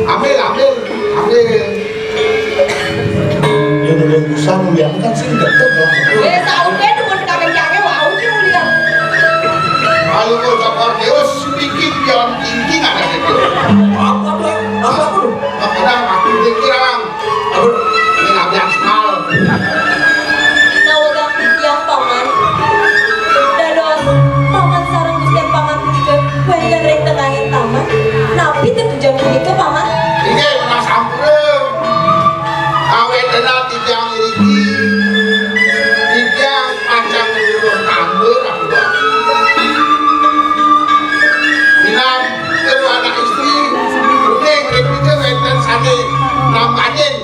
Ambil, ambil, ambil. Ya udah yang bisa muliakan sih enggak tahu dong. Tahu kan pun kakek-kakek wau ki mulia. Kalau kau cakap Dewa sedikit yang tinggi nggak ada itu. Apa tuh? Apa tuh? Apa aku dikira Apa? ini nggak biasa. Nawagang yang paman. Dados paman sareng Gusti paman punika wenten rek tengahing taman. Napi teh tujang punika paman? Ini mana sampureng. Awet denat tijang iki. Tijang panjang urut tambur aku doang. Minang kedua anak istri. Kuning itu wenten sane nambahin.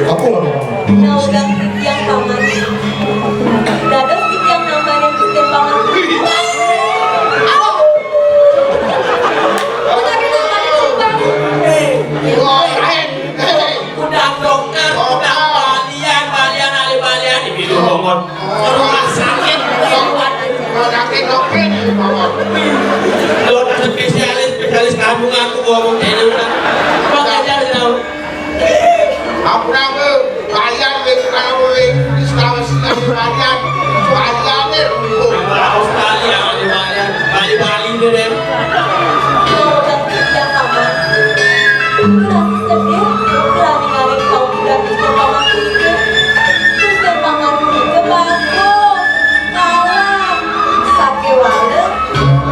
Aku nggak mau. Nawagang yang paman. Dados tijang nambahin Gusti paman. Wah, lain. Udang dokter, udang balian ali-balian itu ngomong. Rumah sakit, Sakit dokter. dokter spesialis kandungan aku ngomong ini udah. Apa ngajar tahu? Aku nama bayar kalau di Sulawesi bayar bayar Australia ali-balian, Bali deh. Nawagang yang paman. Kurang sedih, berani ngaring kau budak Gusti paman punika. Gusti paman punika bagus, kalah, sake walem,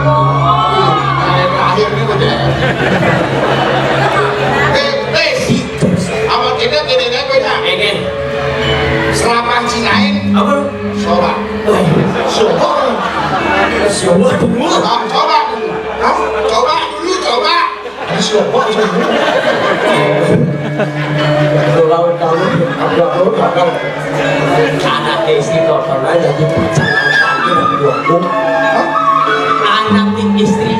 ngomong. terakhir ini udah. Awak kena beda. Ini Serapan Cinain, apa? coba. Siapa? Siapa dulu? Coba dulu. Coba dulu, coba. Siapa? Lawan kamu, aku bakal anak istri tontonan jadi pacaran lagi nanti aku. Anak istri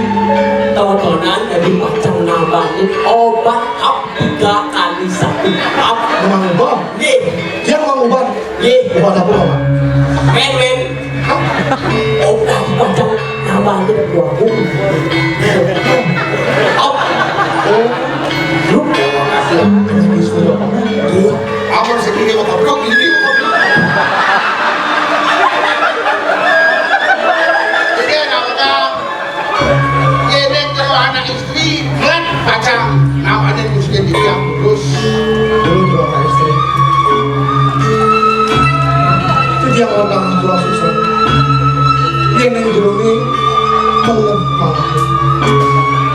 tontonan jadi pacar nambahin obat up 3 kali 1 up. Mengubah. Nih, Dia mengubah. nih, Ubah apa kamu? men, obat pacar nambahin 2 bungkus. Up. Lu kasih. Apa segini mau goblok ini goblok. Jadi namanya ini kalau anak istri kan pacang namanya mesti diam terus. Dulu juga istri. Itu dia orang tua susah. Dia yang dulu ini melemah.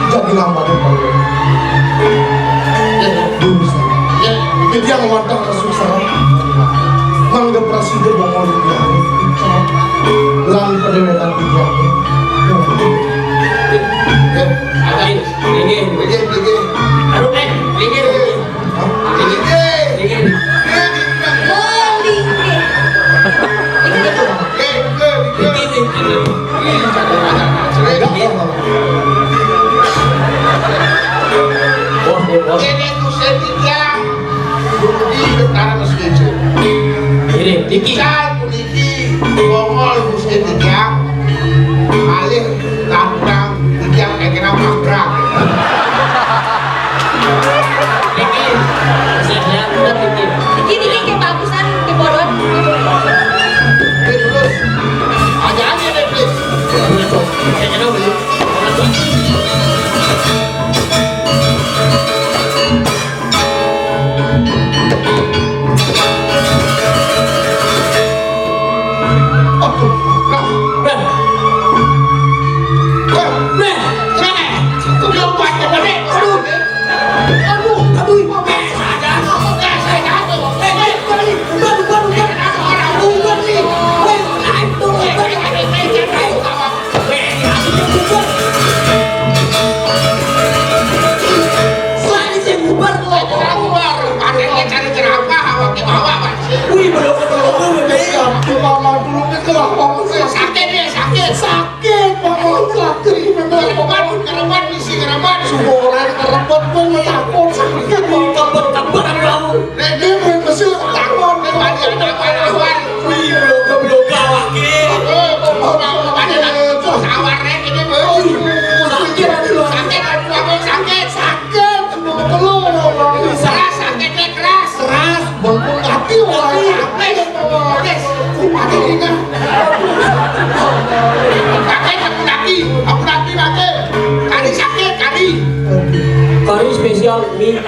Jadi lambatnya kalau dulu sana. Ya, Jadi yang ngomong susah. Manggap presiden ngomong dia. Lalu perdewetan dia. Ini, begini. aduh, ini. Diki. Saya udah pikir. Ini kayak bagusan di bodohan. Kayaknya dong beli. Sakit, Pak. Sakit. Memang Suboran kerebet gue takut sakit mau kabar kamu. Dia main mesin takut nih ada kawan. Belum gawat ki. Ada sawar ini, Bu. Mi.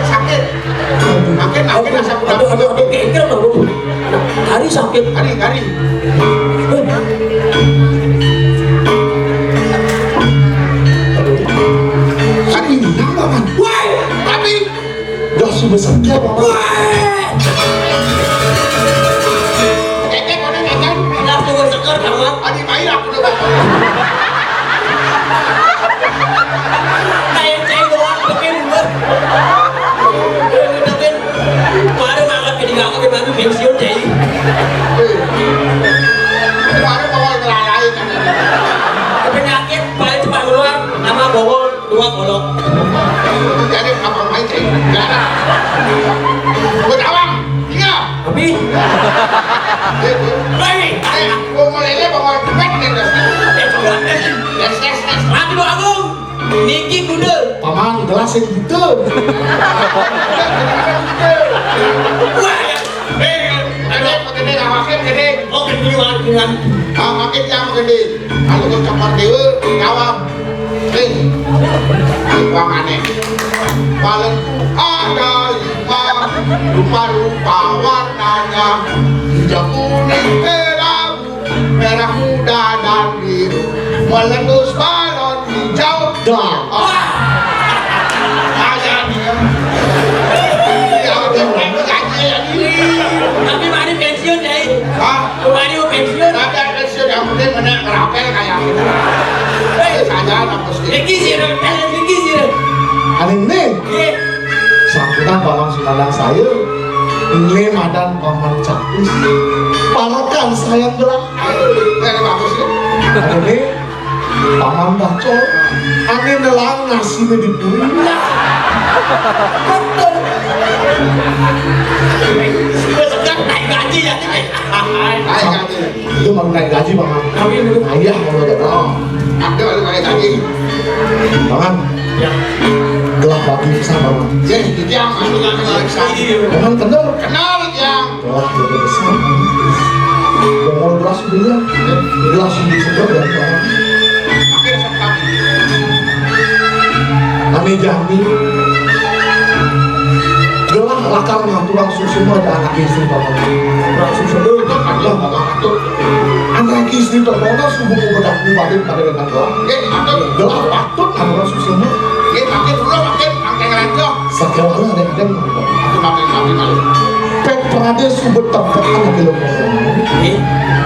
Sakit. Makin asam Aduh, kengkel dong. Hari sakit. Hari. Hari ini paman. Wah, tapi Dah sudah sakit paman. kekek mana kekek? Langsung sekar kamu. Adi main aku udah bawa. Kayak cewek doang, bikin buat. Bikin. Baru makan ketinggalan memang pensiun jadi. Kemarin bawa ngelalain. Penyakit paling cepat keluar nama bawol 2 golok. Jadi apa main cek? Enggak ada. Bertawang, iya. Tapi, baik. Gua mulainya bawa cepet nih. Les. Mati doa Agung. Niki kuda. Paman gelas yang gitu. Gede, makin gede. Oh, kenyuan. Makin yang gede. Kalau gua cokor dewe, jawab. Uang aneh. Balenku ada 5, rupa-rupa warnanya, hijau, kuning, merah muda dan biru, melendus balon hijau. Dah. Saya dia. Ya udah gaji ini. Tapi mari pensiun jadi. Ah, Mari pensiun. tapi ada sih yang penting mana ngerapel kayak gitu. Saja nafas dia. Niki sih, Niki sih. Aning nih. Ye. Samputan paman Sumedang saya. Ini madan paman Capus. Parakan sayang gelang. Ini bagus ya. Ini paman Bacol. Angin nelang ngasihnya di bumi. Betul. Gue sedang naik gaji ya. Naik gaji. Itu mau naik gaji paman. Kami dulu. Ayah kalau ada tahu. Ada ada naik gaji. Paman. Ya. Gelah bagi besar paman. Jadi dia masuk ke Malaysia. Paman kenal. Kenal dia. Gelah bagi besar. Bongol gelas dia. Gelas ini sedap dan paman. Makin sekali. Kami janji. Gelah lakar ngaturan susu ada anak istri paman. Anak susu Itu kan dia bawa atur. anak istri terlalu subuh bedak balik pada dengan gelah. Atur. Gelah patut ngaturan susu. Makin dulu makin ranjau. Sekarang ada Itu makin. Pek Prades subet tempat anak film Eh,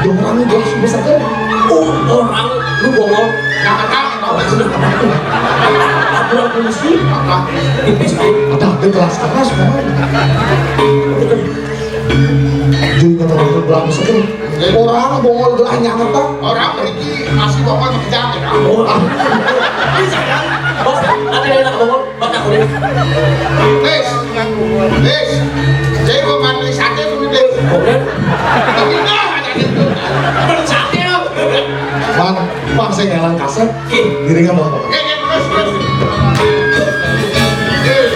orang gelas subet saja. orang lu bohong. Nggak ketang itu. Laporan polisi. Tipis tuh. Ada gelas keras paman. Jadi kata orang gelas saja. Orang bongol gelah nyangat tak. Orang pergi masih bawa kerjaan ya. Orang Bisa kan? Bos, ada yang nak bohong. Banyak udah. Les. Saya mau mandi sate dulu deh. Kemudian, Tapi dah ada itu. bersate lo. Bang saya ngelang kasar. Ih, Diri kan bapak. Terus.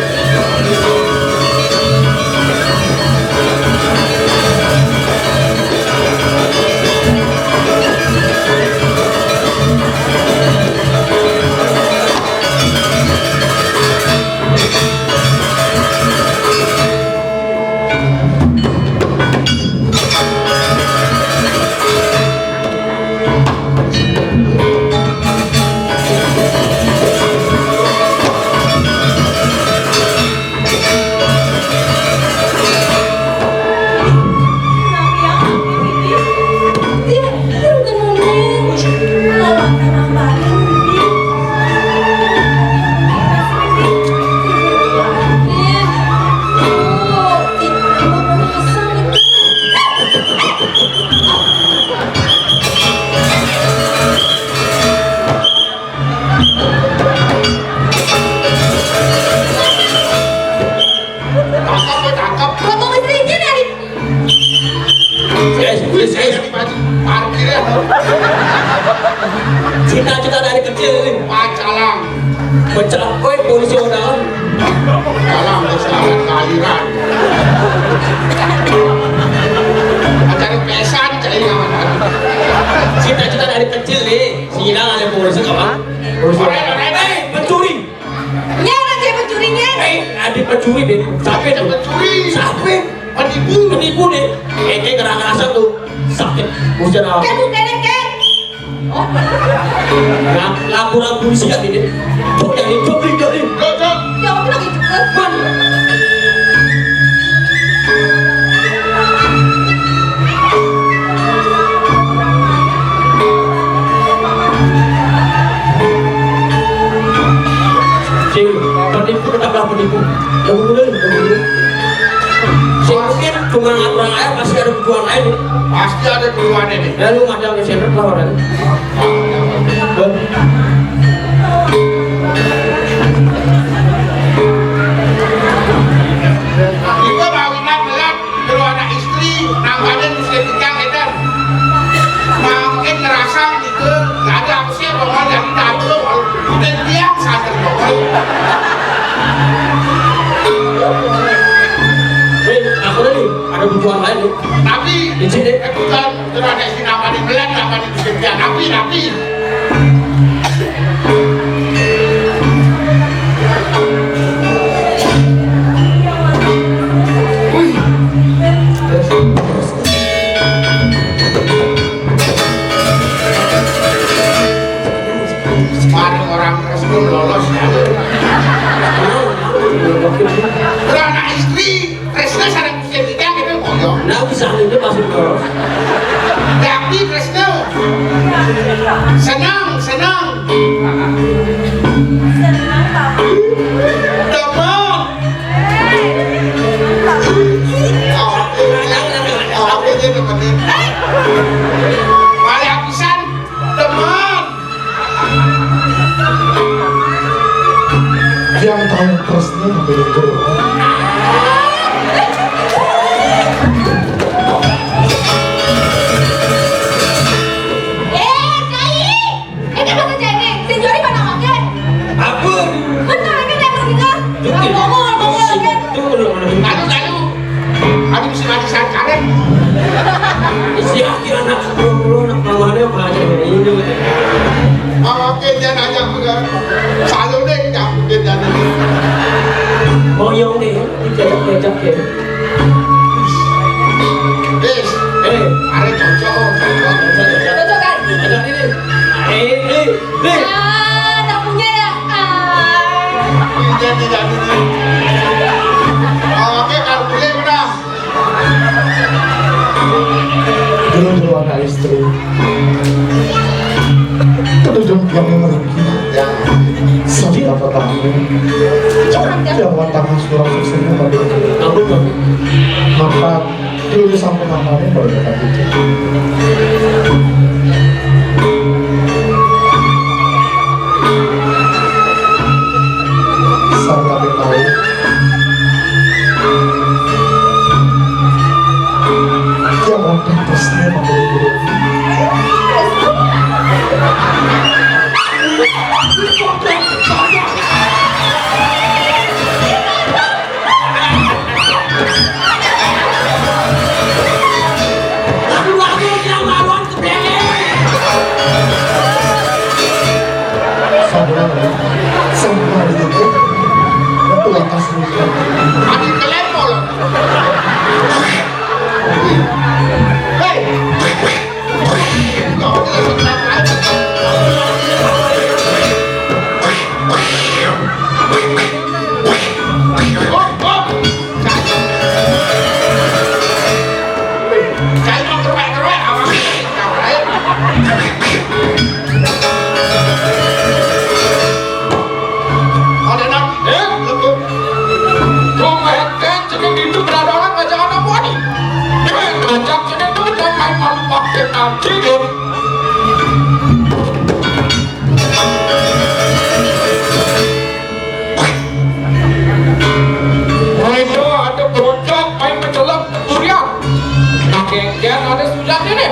Tangkap. Potong istrinya dari Saya parkir ya. cita-cita dari kecil ini. Pacalang. Pecah, oi polisi undangan. Dalam kesalahan kelahiran. Cari pesan cari mana? Cita-cita dari kecil nih. Sinyal ada polisi kawan. Polisi. Orang. Betul. pencuri deh. Sampai tuh. Pencuri. Sampai Penipu. penipu deh. Kayak ngerasa tuh sakit. Usia awal. Kan bukan kan? Oh, Laporan polisi kan ini. Cok yang ini, cok ini. Cok. ya aku lagi juga. Man. Si penipu tetaplah penipu. Tunggu dulu. Si mungkin cuma orang air masih ada tujuan lain. Pasti ada tujuannya nih. Lalu macam yang saya tahu kan. Kita bawinan belat kalau anak istri namanya mesti tinggal edan. Mungkin ngerasa gitu nggak ada apa sih bahwa dari dapur udah diam sadar bahwa Aku tadi ada tujuan lain nih. tapi Di sini. bukan kalau ada istri namanya belat namanya mesti tinggal tapi bareng orang terus belum lolos ya. Kalau anak istri Tresna sadar mesti tinggal gitu koyo. Nah bisa ini masih terus. Tapi Tresna senang Senang papa. demam. Oke dia nemenin. Balik habisan demam. Yang tahu terusnya membeli guru. Ini bahasa cengeng. Senjori mana makan? Apa? Betul ini yang tinggal. Ngomong lagi. Lalu aku mesti mati saat karen. Si akhir anak sepuluh anak mamanya apa aja ini. Oke dia nanya juga. Selalu deh kamu dia nanya. Moyong nih, diajak ya. Des, ada cocok. Cocok ganti. Ajak ini. Ini. Tak punya ya. Dia tidak ini. Oke kalau boleh udah. Dulu anak istri. Keduduk yang memiliki sabda pertama. Jangan tangan surah susunya pada Aku tuh. maka dulu sampai namanya baru dekat itu. Sang kami tahu dia mudah tersenyum memberi guru. Aku yang lawan ke belakang. Sampai itu itu lantas luka. Adik kelepol. Hei. Kau tidak senang Cai mau kerwek apa? Kau lain. Ada nak? Lebih. Kan jadi itu berada orang ngajak anak buah nih. Ngajak jadi itu udah main malu pakai nanti deh. Itu ada bocok main mencelup durian. Nah, genggen ada sudah ini.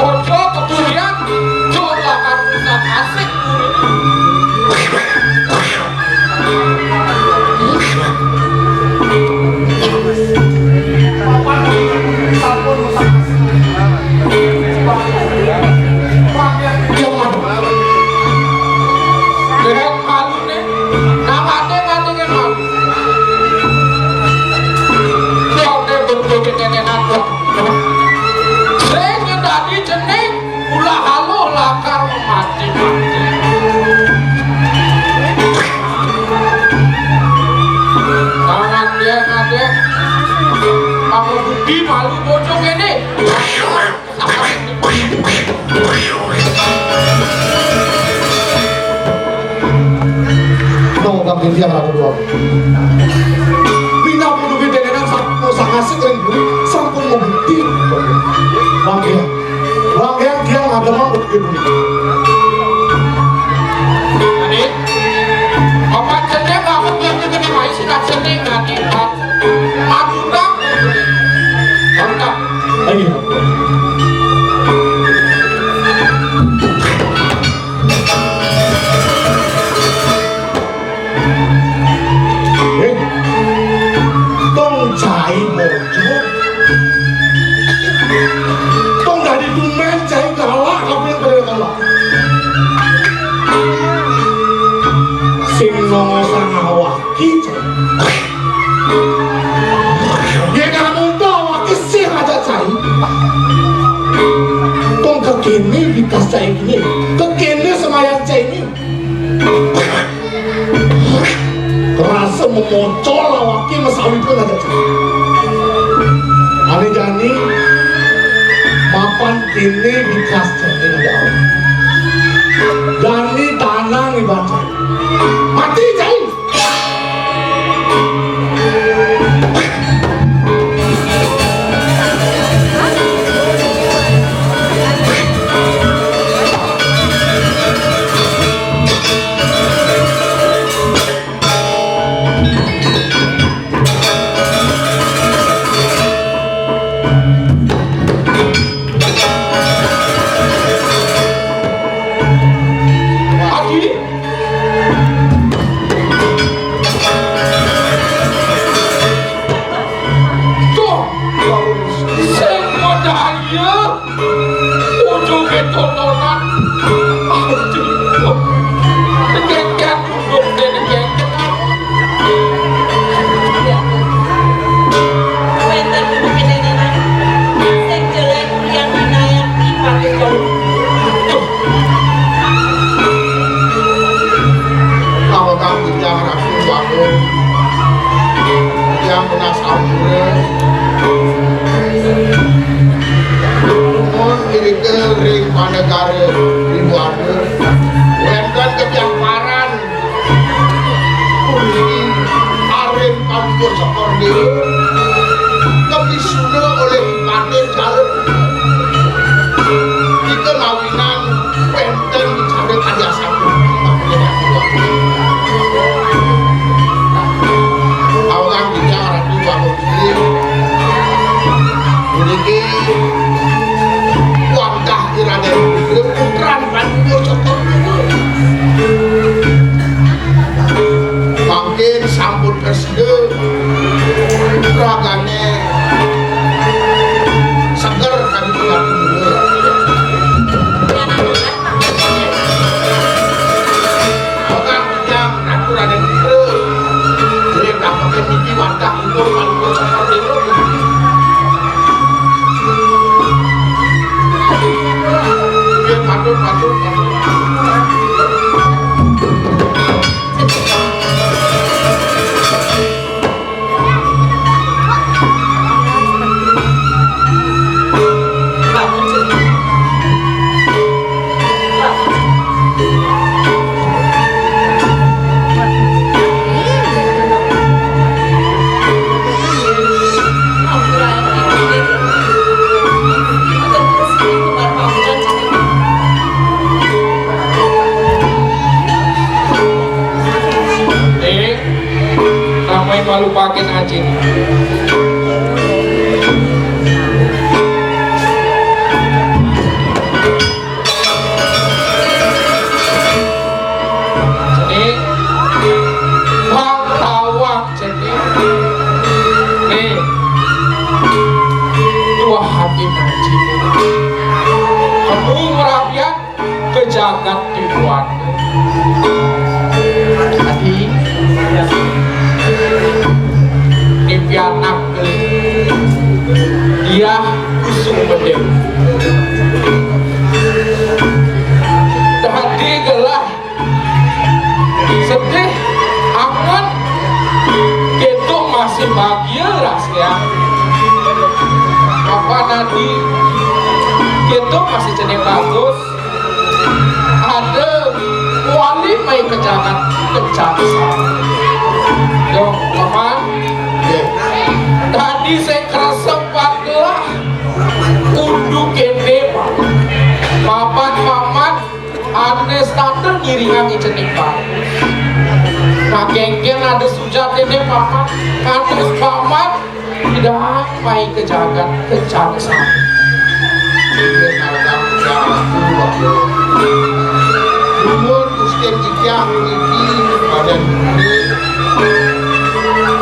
Ojo kemudian coba karusan asik. Lihat malu nih, namanya ngantingin malu. Soalnya berbuat nenek aku. Saya nyedani jenik, ulah haluh lakar mati-mati. Tangan dia ngadek, kamu budi malu bocong ini. Nong kang dia ngarang dua. Bina puluh beda dengan sampun sangat sekeren dulu, sampun membukti. Bangga dia nggak ada mau begitu. Adik, apa jenis kamu begini masih tak jenis ngadek? Madu dong, mantap. Ayo. Tong cai bojo, tong dari tumen cai galak, kamu yang berdua galak. Sing nongo sang awaki cai, dia kamu bawa kesih aja cai. Tong kekini bikas cai ini, kekini semayang cai ini. Kerasa memocol awaki masawi pun ada cai. Ane jani mapan kini bikas cai ini ada awak. Jani tanang ibaca mati cai. Yang pernah sambil ini ke ring panegara ribu ada wenten kebiamparan ini aren kampur seperti kemisuna oleh panen jalan di kemawinan wenten dicari aja satu orang bicara di bangun diri memiliki wadah iraden putran panjur setor makin sambut presiden raganya seger kami tinggal dulu orang yang atur ada itu jadi tak pakai mimpi wadah itu panjur seperti itu Patut. Malu pakai aja jagat dibuat. Tadi mimpi anak dia kusung bedeng. Tadi gelah sedih angan gitu masih bahagia rasanya. Apa nanti gitu masih jadi bagus. Ada wali main kejangan kejaksaan. Yo, paman. Tadi saya kerasa lah unduk gede paman ada starter ngiringan cenik bagus. Nah genggen ada sujat ini paman terus paman tidak main kejagat kejaksaan. Umur Gusten Ikyang ini pada ini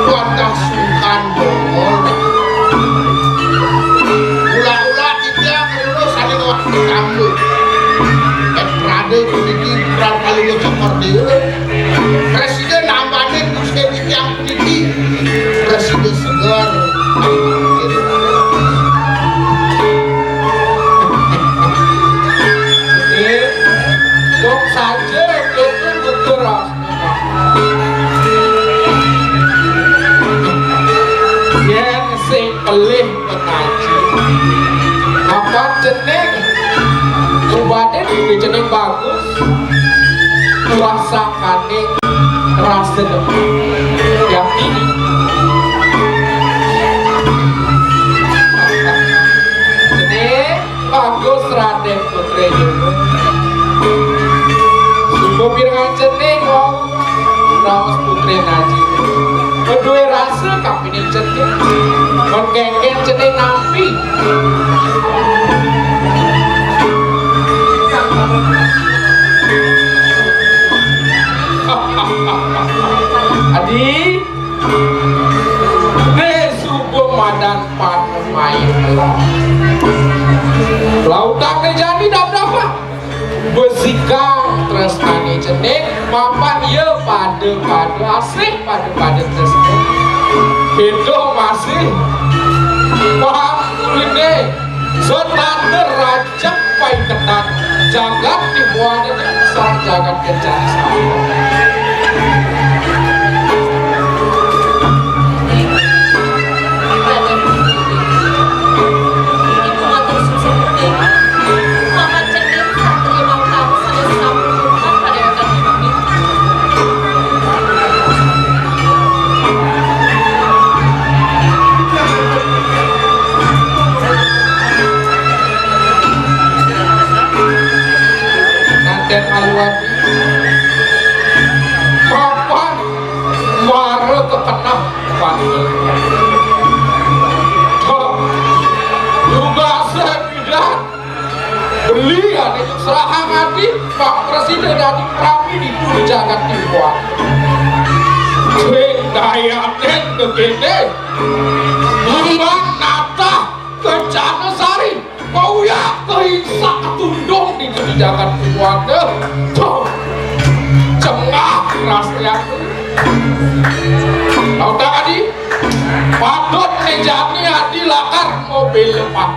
kuatah sungkan bongol. Ulah-ulah Ikyang dulu saling waktu kamu. Prade kuniki berat kali lo cokor dia. Presiden nambahin Gusten Ikyang kuniki. Presiden segar. Dok saja itu bergerak. Yang sing pelih mengaji. Apa jening? Ubahnya juga jening bagus. Rasa kaning, rasa depan. Yang ini. Jening bagus Raden Putri Jono. Pirangan cening wong raos putri naji kedua rasa kapinin cening menggengen cening nampi adi ne subuh madan pan main melah lautan jadi dapat bersikap terus ane cenik mapan ya pada asik pada tersebut hidup masih paham kuline standar rajak pai ketat jagat dibuatnya sang jagat kencang sama dan Alwadi papan mara kekenah panggil juga sebidan beli ada serahang hati Pak Presiden dari Prami di jagat dibuat daya dan kegede Bambang Nata Kencana Sari kau ya kehisak tundung di kebijakan keluarga cengah rasanya kau tadi patut nejani hati lakar mobil lepak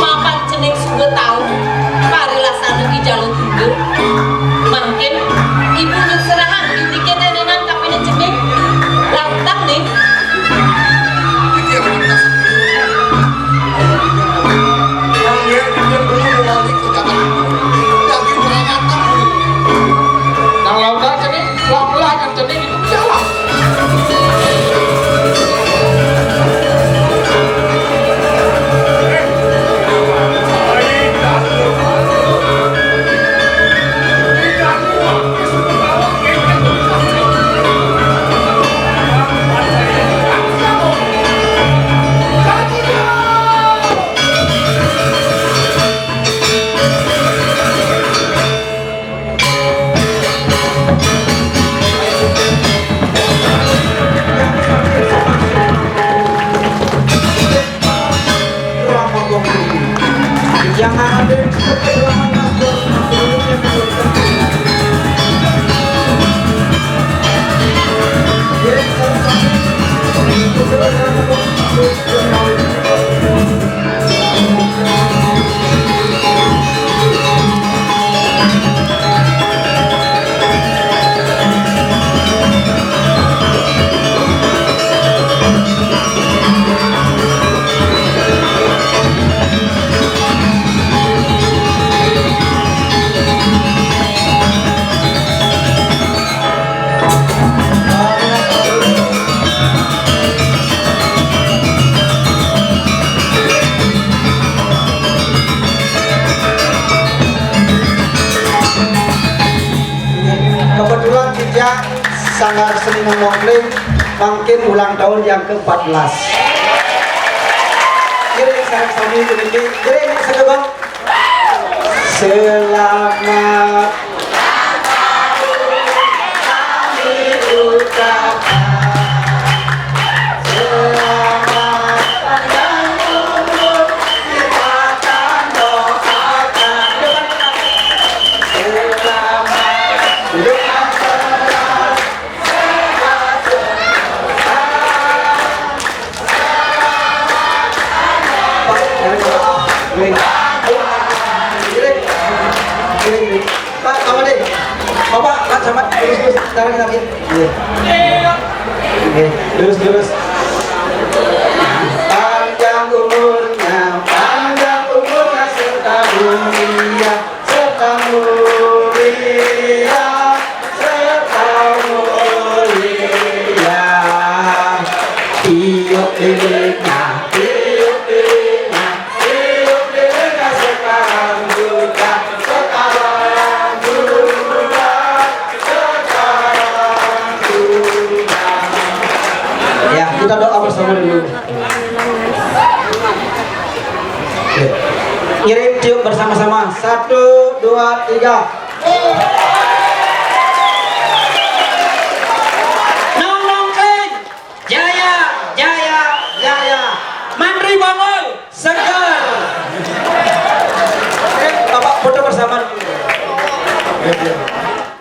makan cenik sudah tahu parilah sana di jalan tundur makin ibu nyuserahan dibikin nenenan kapine cenik lantang nih Yang dia dulu wali kejabat lagi berangan kebetulan Cica Sanggar Seni Mongling makin ulang tahun yang ke-14. Giring sareng sami ini, giring sedebang. Selamat kami ucapkan. Selamat panjang umur kita akan doakan. Selamat hidup sehat, Pak, kamu deh. Bapak, Pak, sama lurus, sekarang lagi. Lurus. Panjang umurnya serta mulia, serta mulia, serta mulia. Tiup lilingnya, sekarang juga, sekarang juga. Ya, kita doa bersama dulu. Ngirim tiup bersama-sama. 1, 2, 3.